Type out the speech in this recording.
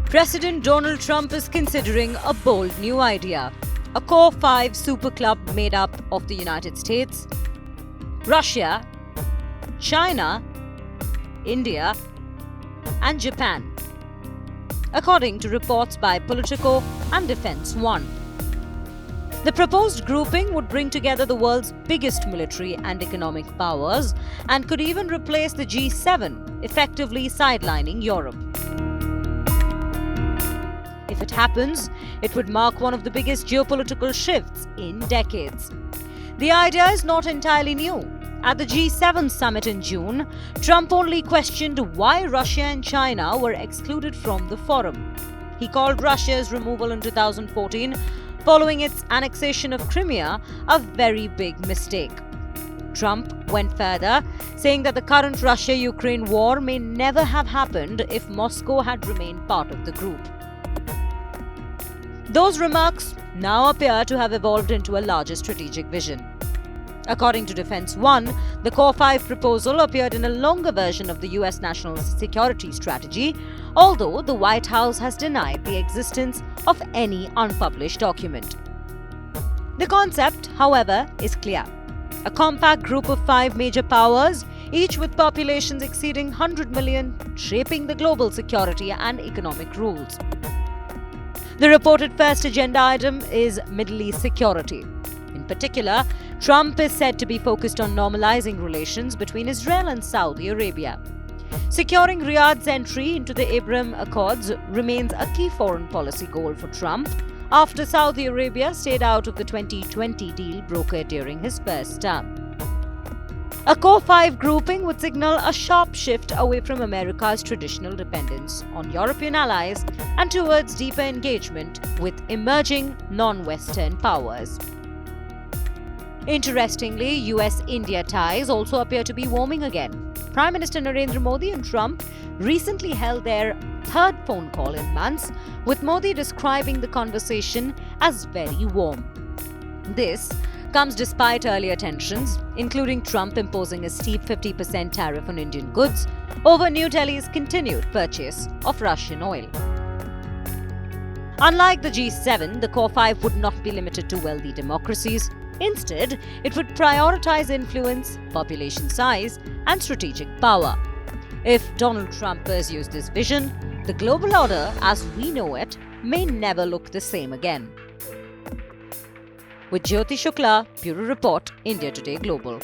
President Donald Trump is considering a bold new idea, a Core 5 super club made up of the United States, Russia, China, India, and Japan, according to reports by Politico and Defense One. The proposed grouping would bring together the world's biggest military and economic powers and could even replace the G7, effectively sidelining Europe. If it happens, it would mark one of the biggest geopolitical shifts in decades. The idea is not entirely new. At the G7 summit in June, Trump only questioned why Russia and China were excluded from the forum. He called Russia's removal in 2014, following its annexation of Crimea, a very big mistake. Trump went further, saying that the current Russia-Ukraine war may never have happened if Moscow had remained part of the group. Those remarks now appear to have evolved into a larger strategic vision. According to Defense One, the Core 5 proposal appeared in a longer version of the US national security strategy, although the White House has denied the existence of any unpublished document. The concept, however, is clear. A compact group of 5 major powers, each with populations exceeding 100 million, shaping the global security and economic rules. The reported first agenda item is Middle East security. In particular, Trump is said to be focused on normalizing relations between Israel and Saudi Arabia. Securing Riyadh's entry into the Abraham Accords remains a key foreign policy goal for Trump after Saudi Arabia stayed out of the 2020 deal brokered during his first term. A Core 5 grouping would signal a sharp shift away from America's traditional dependence on European allies and towards deeper engagement with emerging non-Western powers. Interestingly, US-India ties also appear to be warming again. Prime Minister Narendra Modi and Trump recently held their third phone call in months, with Modi describing the conversation as very warm. This comes despite earlier tensions, including Trump imposing a steep 50% tariff on Indian goods over New Delhi's continued purchase of Russian oil. Unlike the G7, the Core 5 would not be limited to wealthy democracies. Instead, it would prioritize influence, population size, and strategic power. If Donald Trump pursues this vision, the global order as we know it may never look the same again. With Jyoti Shukla, Bureau Report, India Today Global.